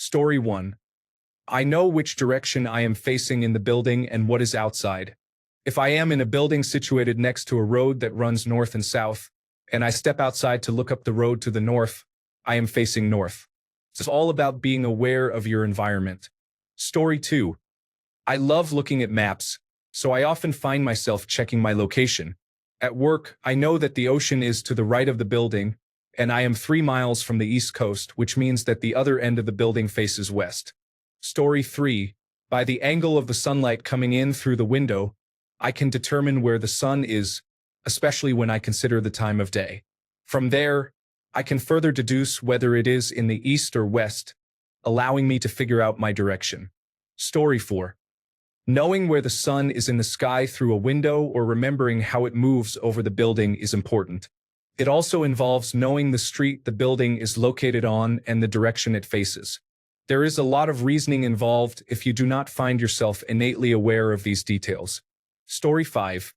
Story 1. I know which direction I am facing in the building and what is outside. If I am in a building situated next to a road that runs north and south, and I step outside to look up the road to the north, I am facing north. It's all about being aware of your environment. Story 2. I love looking at maps, so I often find myself checking my location. At work, I know that the ocean is to the right of the building, and I am 3 miles from the east coast, which means that the other end of the building faces west. Story 3. By the angle of the sunlight coming in through the window, I can determine where the sun is, especially when I consider the time of day. From there, I can further deduce whether it is in the east or west, allowing me to figure out my direction. Story 4. Knowing where the sun is in the sky through a window or remembering how it moves over the building is important. It also involves knowing the street the building is located on and the direction it faces. There is a lot of reasoning involved if you do not find yourself innately aware of these details. Story 5.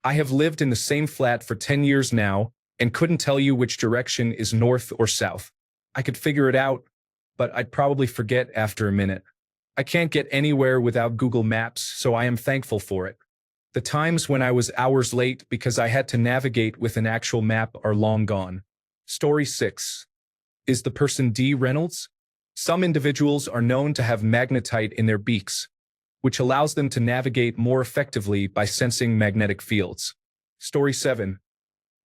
I have lived in the same flat for 10 years now and couldn't tell you which direction is north or south. I could figure it out, but I'd probably forget after a minute. I can't get anywhere without Google Maps, so I am thankful for it. The times when I was hours late because I had to navigate with an actual map are long gone. Story 6. Is the person D. Reynolds? Some individuals are known to have magnetite in their beaks, which allows them to navigate more effectively by sensing magnetic fields. Story 7.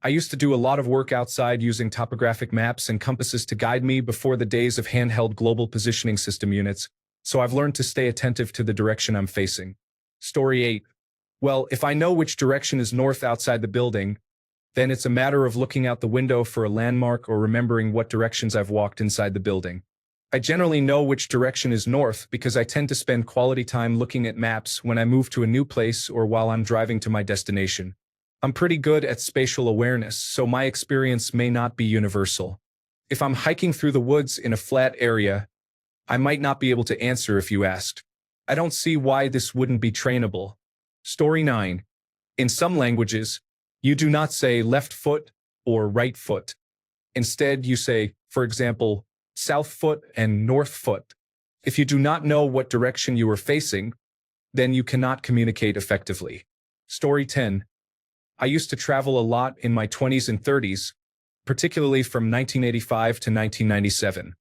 I used to do a lot of work outside using topographic maps and compasses to guide me before the days of handheld global positioning system units, so I've learned to stay attentive to the direction I'm facing. Story 8. Well, if I know which direction is north outside the building, then it's a matter of looking out the window for a landmark or remembering what directions I've walked inside the building. I generally know which direction is north because I tend to spend quality time looking at maps when I move to a new place or while I'm driving to my destination. I'm pretty good at spatial awareness, so my experience may not be universal. If I'm hiking through the woods in a flat area, I might not be able to answer if you asked. I don't see why this wouldn't be trainable. Story 9. In some languages, you do not say left foot or right foot. Instead, you say, for example, south foot and north foot. If you do not know what direction you are facing, then you cannot communicate effectively. Story 10. I used to travel a lot in my 20s and 30s, particularly from 1985 to 1997.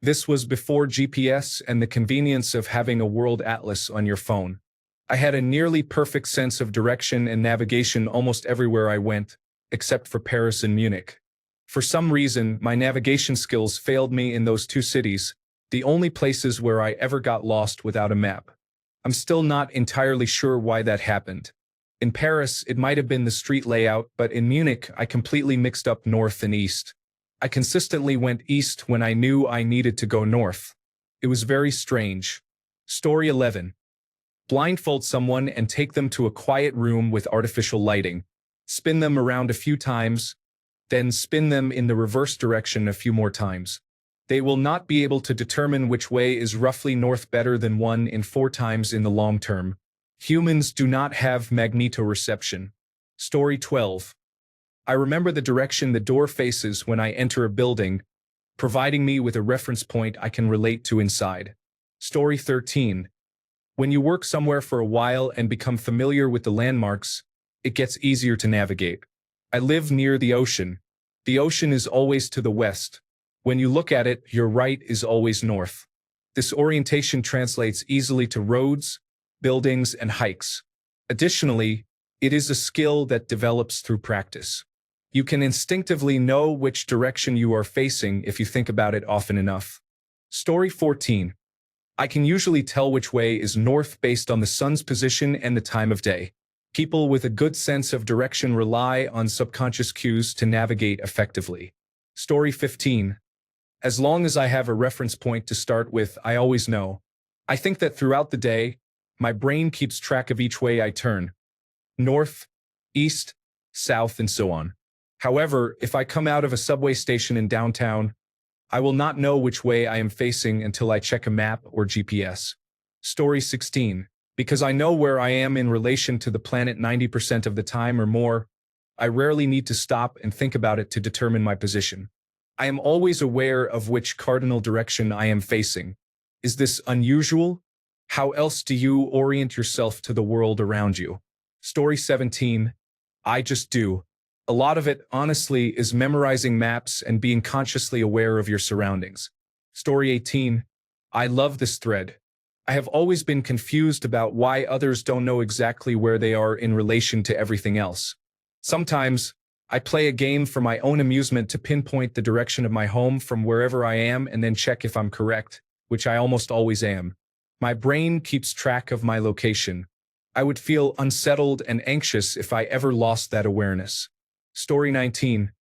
This was before GPS and the convenience of having a world atlas on your phone. I had a nearly perfect sense of direction and navigation almost everywhere I went, except for Paris and Munich. For some reason, my navigation skills failed me in those two cities, the only places where I ever got lost without a map. I'm still not entirely sure why that happened. In Paris, it might have been the street layout, but in Munich, I completely mixed up north and east. I consistently went east when I knew I needed to go north. It was very strange. Story 11. Blindfold someone and take them to a quiet room with artificial lighting. Spin them around a few times, then spin them in the reverse direction a few more times. They will not be able to determine which way is roughly north better than 1 in 4 times in the long term. Humans do not have magnetoreception. Story 12. I remember the direction the door faces when I enter a building, providing me with a reference point I can relate to inside. Story 13. When you work somewhere for a while and become familiar with the landmarks, it gets easier to navigate. I live near the ocean. The ocean is always to the west. When you look at it, your right is always north. This orientation translates easily to roads, buildings, and hikes. Additionally, it is a skill that develops through practice. You can instinctively know which direction you are facing if you think about it often enough. Story 14. I can usually tell which way is north based on the sun's position and the time of day. People with a good sense of direction rely on subconscious cues to navigate effectively. Story 15. As long as I have a reference point to start with, I always know. I think that throughout the day, my brain keeps track of each way I turn. North, east, south, and so on. However, if I come out of a subway station in downtown, I will not know which way I am facing until I check a map or GPS. Story 16. Because I know where I am in relation to the planet 90% of the time or more, I rarely need to stop and think about it to determine my position. I am always aware of which cardinal direction I am facing. Is this unusual? How else do you orient yourself to the world around you? Story 17. I just do. A lot of it, honestly, is memorizing maps and being consciously aware of your surroundings. Story 18. I love this thread. I have always been confused about why others don't know exactly where they are in relation to everything else. Sometimes, I play a game for my own amusement to pinpoint the direction of my home from wherever I am and then check if I'm correct, which I almost always am. My brain keeps track of my location. I would feel unsettled and anxious if I ever lost that awareness. Story 19.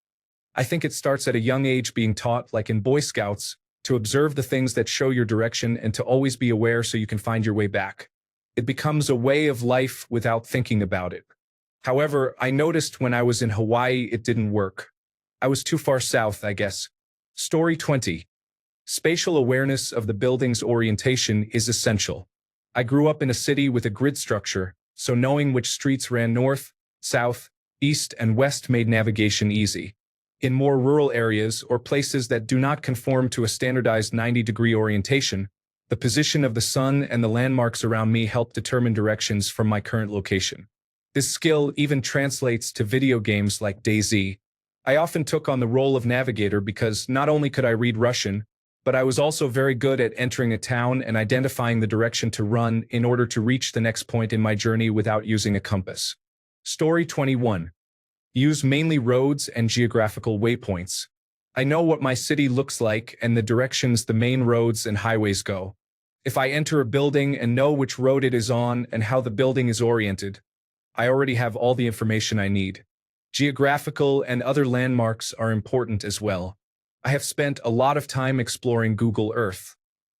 I think it starts at a young age being taught, like in Boy Scouts, to observe the things that show your direction and to always be aware so you can find your way back. It becomes a way of life without thinking about it. However, I noticed when I was in Hawaii it didn't work. I was too far south, I guess. Story 20. Spatial awareness of the building's orientation is essential. I grew up in a city with a grid structure, so knowing which streets ran north, south, east, and west made navigation easy. In more rural areas or places that do not conform to a standardized 90-degree orientation, the position of the sun and the landmarks around me help determine directions from my current location. This skill even translates to video games like DayZ. I often took on the role of navigator because not only could I read Russian, but I was also very good at entering a town and identifying the direction to run in order to reach the next point in my journey without using a compass. Story 21. Use mainly roads and geographical waypoints. I know what my city looks like and the directions the main roads and highways go. If I enter a building and know which road it is on and how the building is oriented, I already have all the information I need. Geographical and other landmarks are important as well. I have spent a lot of time exploring Google Earth.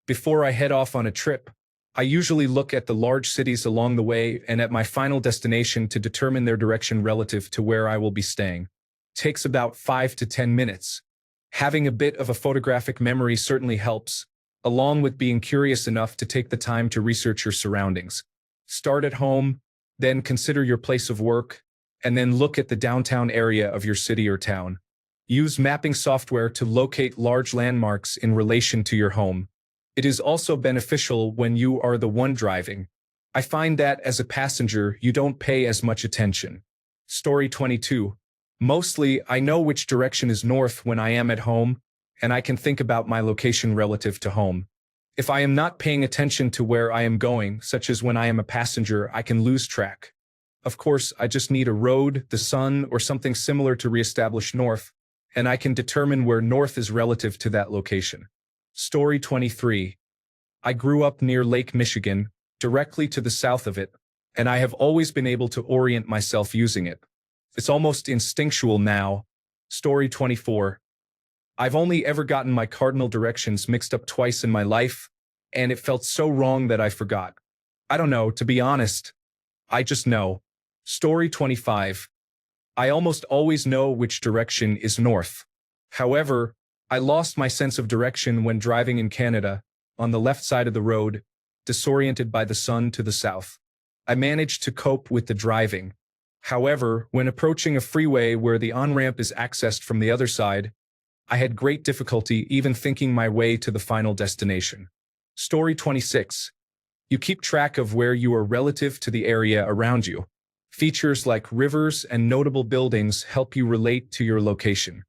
Before I head off on a trip, I usually look at the large cities along the way and at my final destination to determine their direction relative to where I will be staying. It takes about 5 to 10 minutes. Having a bit of a photographic memory certainly helps, along with being curious enough to take the time to research your surroundings. Start at home, then consider your place of work, and then look at the downtown area of your city or town. Use mapping software to locate large landmarks in relation to your home. It is also beneficial when you are the one driving. I find that as a passenger, you don't pay as much attention. Story 22. Mostly, I know which direction is north when I am at home, and I can think about my location relative to home. If I am not paying attention to where I am going, such as when I am a passenger, I can lose track. Of course, I just need a road, the sun, or something similar to reestablish north, and I can determine where north is relative to that location. Story 23. I grew up near Lake Michigan, directly to the south of it, and I have always been able to orient myself using it. It's almost instinctual now. Story 24. I've only ever gotten my cardinal directions mixed up twice in my life, and it felt so wrong that I forgot. I don't know, to be honest. I just know. Story 25. I almost always know which direction is north. However, I lost my sense of direction when driving in Canada, on the left side of the road, disoriented by the sun to the south. I managed to cope with the driving. However, when approaching a freeway where the on-ramp is accessed from the other side, I had great difficulty even thinking my way to the final destination. Story 26. You keep track of where you are relative to the area around you. Features like rivers and notable buildings help you relate to your location.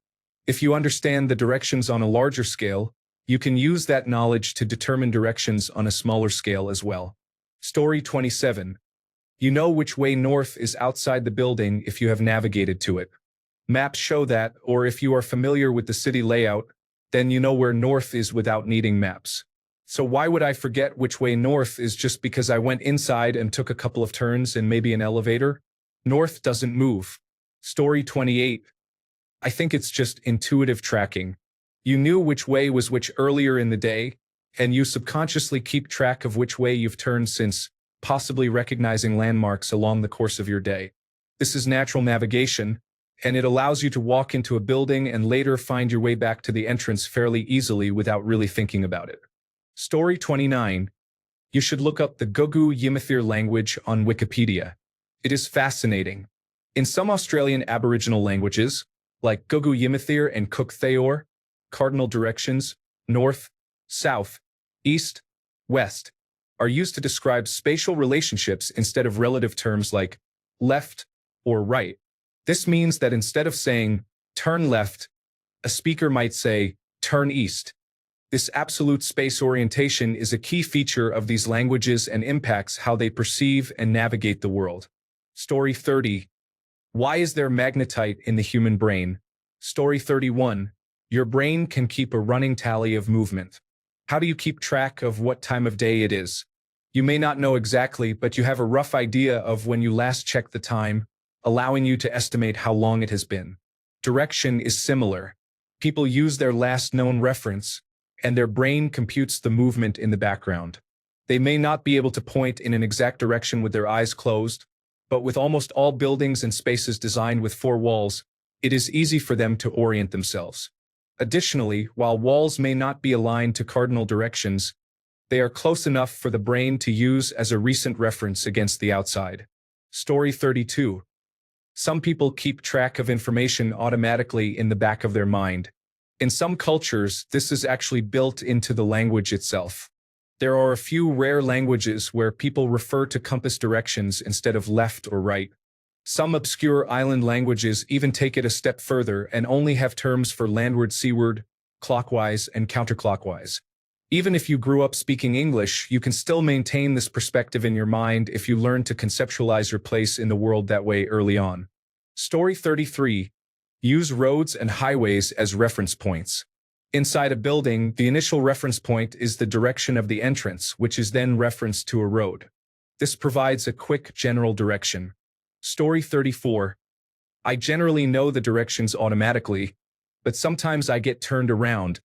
If you understand the directions on a larger scale, you can use that knowledge to determine directions on a smaller scale as well. Story 27. You know which way north is outside the building if you have navigated to it. Maps show that, or if you are familiar with the city layout, then you know where north is without needing maps. So why would I forget which way north is just because I went inside and took a couple of turns and maybe an elevator? North doesn't move. Story 28. I think it's just intuitive tracking. You knew which way was which earlier in the day, and you subconsciously keep track of which way you've turned since, possibly recognizing landmarks along the course of your day. This is natural navigation, and it allows you to walk into a building and later find your way back to the entrance fairly easily without really thinking about it. Story 29. You should look up the Gugu Yimithir language on Wikipedia. It is fascinating. In some Australian Aboriginal languages, like Gugu Yimithir and Cook Thayor, cardinal directions, north, south, east, west, are used to describe spatial relationships instead of relative terms like left or right. This means that instead of saying turn left, a speaker might say turn east. This absolute space orientation is a key feature of these languages and impacts how they perceive and navigate the world. Story 30. Why is there magnetite in the human brain? Story 31. Your brain can keep a running tally of movement. How do you keep track of what time of day it is? You may not know exactly, but you have a rough idea of when you last checked the time, allowing you to estimate how long it has been. Direction is similar. People use their last known reference, and their brain computes the movement in the background. They may not be able to point in an exact direction with their eyes closed, but with almost all buildings and spaces designed with four walls, it is easy for them to orient themselves. Additionally, while walls may not be aligned to cardinal directions, they are close enough for the brain to use as a recent reference against the outside. Story 32. Some people keep track of information automatically in the back of their mind. In some cultures, this is actually built into the language itself. There are a few rare languages where people refer to compass directions instead of left or right. Some obscure island languages even take it a step further and only have terms for landward, seaward, clockwise, and counterclockwise. Even if you grew up speaking English, you can still maintain this perspective in your mind if you learn to conceptualize your place in the world that way early on. Story 33. Use roads and highways as reference points. Inside a building, the initial reference point is the direction of the entrance, which is then referenced to a road. This provides a quick general direction. Story 34. I generally know the directions automatically, but sometimes I get turned around,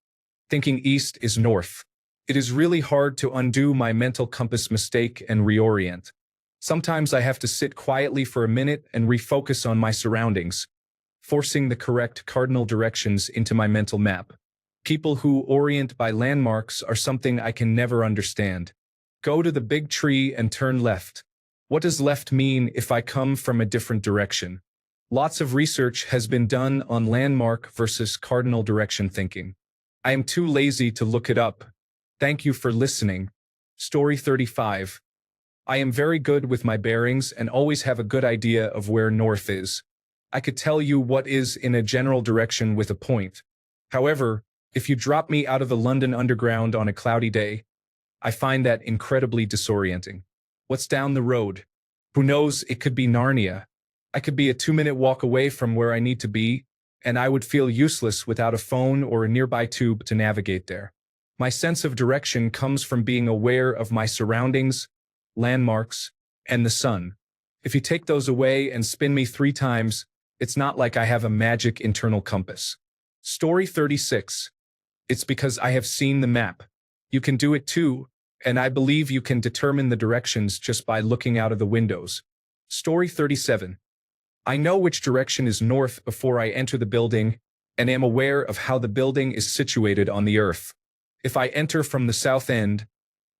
thinking east is north. It is really hard to undo my mental compass mistake and reorient. Sometimes I have to sit quietly for a minute and refocus on my surroundings, forcing the correct cardinal directions into my mental map. People who orient by landmarks are something I can never understand. Go to the big tree and turn left. What does left mean if I come from a different direction? Lots of research has been done on landmark versus cardinal direction thinking. I am too lazy to look it up. Thank you for listening. Story 35. I am very good with my bearings and always have a good idea of where north is. I could tell you what is in a general direction with a point. However, if you drop me out of the London Underground on a cloudy day, I find that incredibly disorienting. What's down the road? Who knows, it could be Narnia. I could be a 2-minute walk away from where I need to be, and I would feel useless without a phone or a nearby tube to navigate there. My sense of direction comes from being aware of my surroundings, landmarks, and the sun. If you take those away and spin me 3 times, it's not like I have a magic internal compass. Story 36. It's because I have seen the map. You can do it too, and I believe you can determine the directions just by looking out of the windows. Story 37. I know which direction is north before I enter the building, and am aware of how the building is situated on the earth. If I enter from the south end,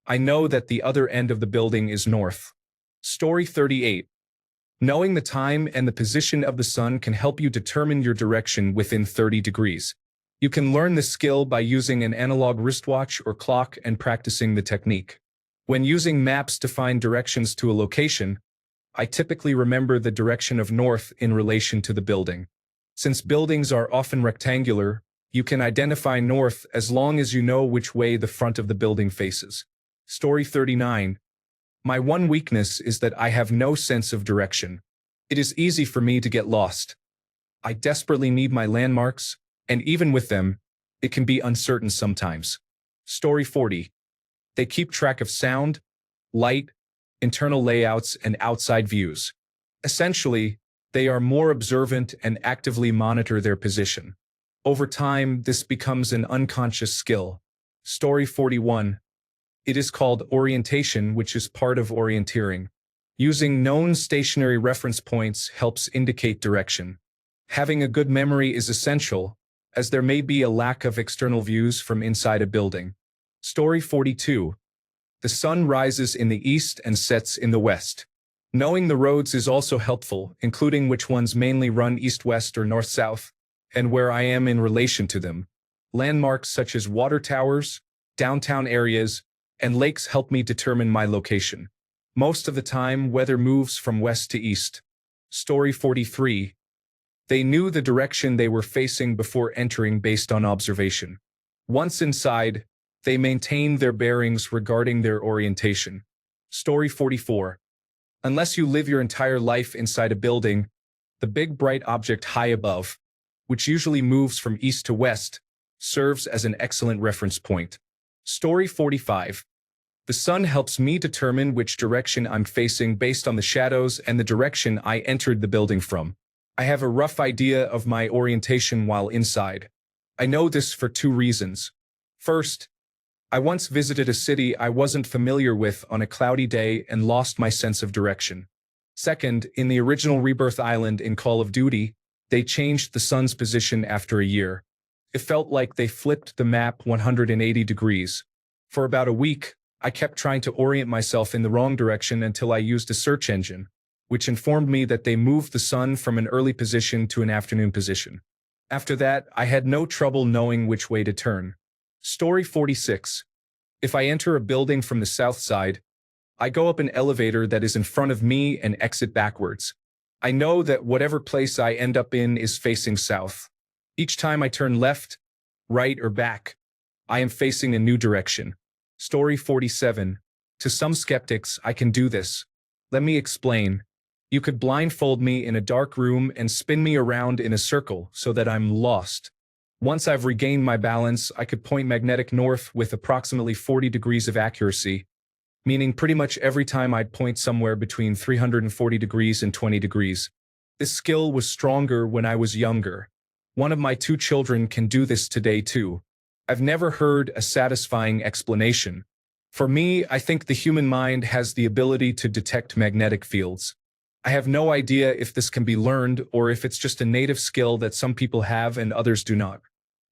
I know that the other end of the building is north. Story 38. Knowing the time and the position of the sun can help you determine your direction within 30 degrees. You can learn this skill by using an analog wristwatch or clock and practicing the technique. When using maps to find directions to a location, I typically remember the direction of north in relation to the building. Since buildings are often rectangular, you can identify north as long as you know which way the front of the building faces. Story 39. My one weakness is that I have no sense of direction. It is easy for me to get lost. I desperately need my landmarks, and even with them, it can be uncertain sometimes. Story 40. They keep track of sound, light, internal layouts, and outside views. Essentially, they are more observant and actively monitor their position. Over time, this becomes an unconscious skill. Story 41. It is called orientation, which is part of orienteering. Using known stationary reference points helps indicate direction. Having a good memory is essential, as there may be a lack of external views from inside a building. Story 42. The sun rises in the east and sets in the west. Knowing the roads is also helpful, including which ones mainly run east-west or north-south, and where I am in relation to them. Landmarks such as water towers, downtown areas, and lakes help me determine my location. Most of the time, weather moves from west to east. Story 43. They knew the direction they were facing before entering based on observation. Once inside, they maintained their bearings regarding their orientation. Story 44. Unless you live your entire life inside a building, the big bright object high above, which usually moves from east to west, serves as an excellent reference point. Story 45. The sun helps me determine which direction I'm facing based on the shadows and the direction I entered the building from. I have a rough idea of my orientation while inside. I know this for two reasons. First, I once visited a city I wasn't familiar with on a cloudy day and lost my sense of direction. Second, in the original Rebirth Island in Call of Duty, they changed the sun's position after a year. It felt like they flipped the map 180 degrees. For about a week, I kept trying to orient myself in the wrong direction until I used a search engine, which informed me that they moved the sun from an early position to an afternoon position. After that, I had no trouble knowing which way to turn. Story 46. If I enter a building from the south side, I go up an elevator that is in front of me and exit backwards. I know that whatever place I end up in is facing south. Each time I turn left, right, or back, I am facing a new direction. Story 47. To some skeptics, I can do this. Let me explain. You could blindfold me in a dark room and spin me around in a circle so that I'm lost. Once I've regained my balance, I could point magnetic north with approximately 40 degrees of accuracy, meaning pretty much every time I'd point somewhere between 340 degrees and 20 degrees. This skill was stronger when I was younger. One of my two children can do this today too. I've never heard a satisfying explanation. For me, I think the human mind has the ability to detect magnetic fields. I have no idea if this can be learned or if it's just a native skill that some people have and others do not.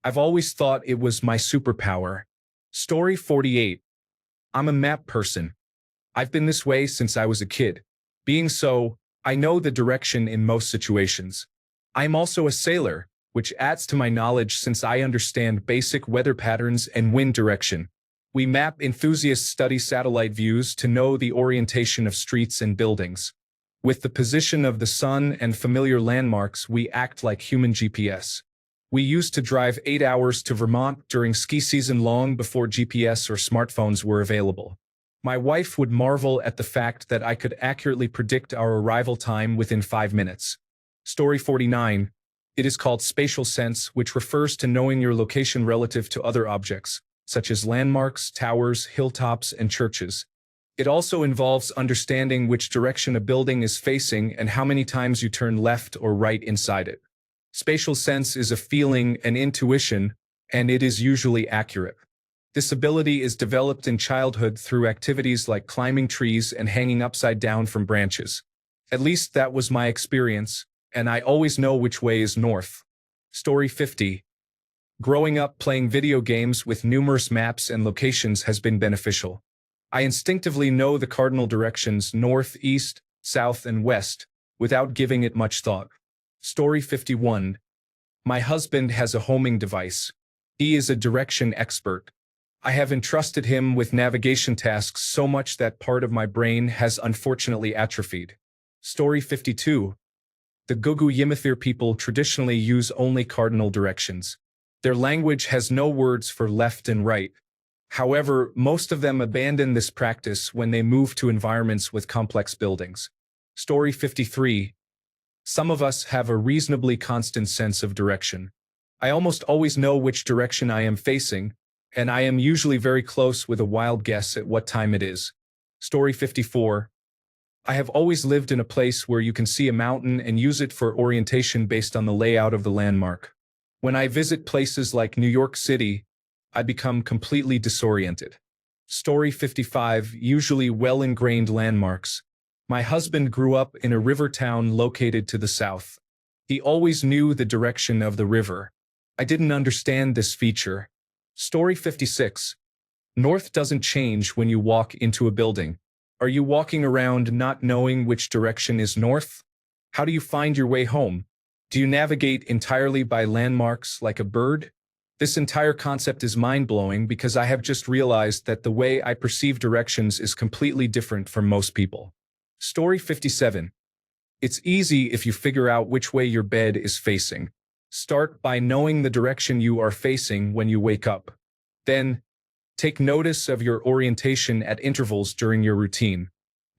I've always thought it was my superpower. Story 48. I'm a map person. I've been this way since I was a kid. Being so, I know the direction in most situations. I'm also a sailor, which adds to my knowledge since I understand basic weather patterns and wind direction. We map enthusiasts study satellite views to know the orientation of streets and buildings. With the position of the sun and familiar landmarks, we act like human GPS. We used to drive 8 hours to Vermont during ski season long before GPS or smartphones were available. My wife would marvel at the fact that I could accurately predict our arrival time within 5 minutes. Story 49. It is called spatial sense, which refers to knowing your location relative to other objects, such as landmarks, towers, hilltops, and churches. It also involves understanding which direction a building is facing and how many times you turn left or right inside it. Spatial sense is a feeling and intuition, and it is usually accurate. This ability is developed in childhood through activities like climbing trees and hanging upside down from branches. At least that was my experience, and I always know which way is north. Story 50. Growing up playing video games with numerous maps and locations has been beneficial. I instinctively know the cardinal directions north, east, south, and west, without giving it much thought. Story 51. My husband has a homing device. He is a direction expert. I have entrusted him with navigation tasks so much that part of my brain has unfortunately atrophied. Story 52. The Gugu Yimithir people traditionally use only cardinal directions. Their language has no words for left and right. However, most of them abandon this practice when they move to environments with complex buildings. Story 53. Some of us have a reasonably constant sense of direction. I almost always know which direction I am facing, and I am usually very close with a wild guess at what time it is. Story 54. I have always lived in a place where you can see a mountain and use it for orientation based on the layout of the landmark. When I visit places like New York City, I become completely disoriented. Story 55. Usually well-ingrained landmarks. My husband grew up in a river town located to the south. He always knew the direction of the river. I didn't understand this feature. Story 56. North doesn't change when you walk into a building. Are you walking around not knowing which direction is north? How do you find your way home? Do you navigate entirely by landmarks like a bird? This entire concept is mind-blowing because I have just realized that the way I perceive directions is completely different from most people. Story 57. It's easy if you figure out which way your bed is facing. Start by knowing the direction you are facing when you wake up. Then, take notice of your orientation at intervals during your routine.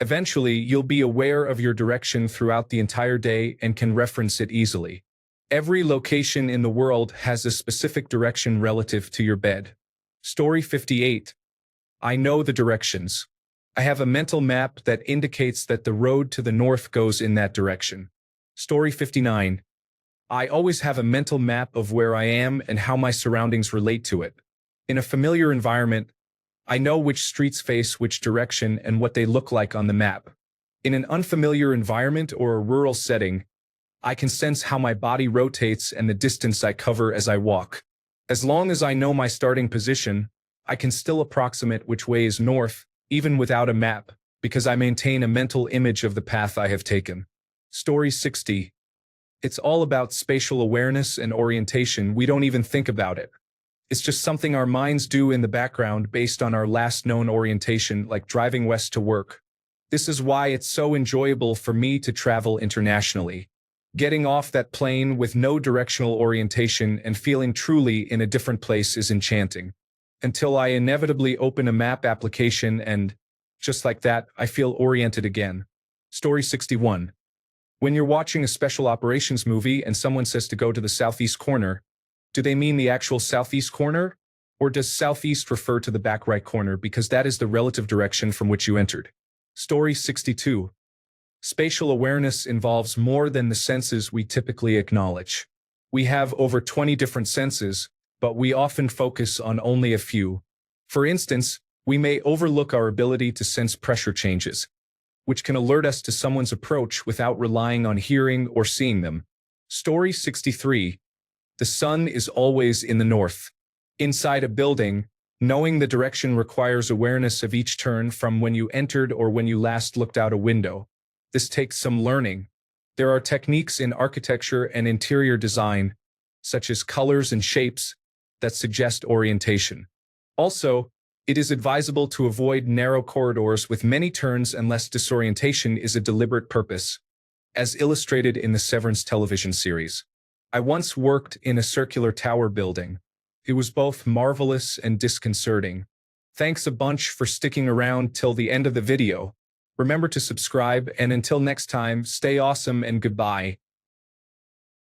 Eventually, you'll be aware of your direction throughout the entire day and can reference it easily. Every location in the world has a specific direction relative to your bed. Story 58. I know the directions. I have a mental map that indicates that the road to the north goes in that direction. Story 59. I always have a mental map of where I am and how my surroundings relate to it. In a familiar environment, I know which streets face which direction and what they look like on the map. In an unfamiliar environment or a rural setting, I can sense how my body rotates and the distance I cover as I walk. As long as I know my starting position, I can still approximate which way is north, even without a map, because I maintain a mental image of the path I have taken. Story 60. It's all about spatial awareness and orientation. We don't even think about it. It's just something our minds do in the background based on our last known orientation, like driving west to work. This is why it's so enjoyable for me to travel internationally. Getting off that plane with no directional orientation and feeling truly in a different place is enchanting. Until I inevitably open a map application and, just like that, I feel oriented again. Story 61. When you're watching a special operations movie and someone says to go to the southeast corner, do they mean the actual southeast corner? Or does southeast refer to the back right corner because that is the relative direction from which you entered? Story 62. Spatial awareness involves more than the senses we typically acknowledge. We have over 20 different senses, but we often focus on only a few. For instance, we may overlook our ability to sense pressure changes, which can alert us to someone's approach without relying on hearing or seeing them. Story 63. The sun is always in the north. Inside a building, knowing the direction requires awareness of each turn from when you entered or when you last looked out a window. This takes some learning. There are techniques in architecture and interior design, such as colors and shapes, that suggest orientation. Also, it is advisable to avoid narrow corridors with many turns unless disorientation is a deliberate purpose, as illustrated in the Severance television series. I once worked in a circular tower building. It was both marvelous and disconcerting. Thanks a bunch for sticking around till the end of the video. Remember to subscribe, and until next time, stay awesome and goodbye.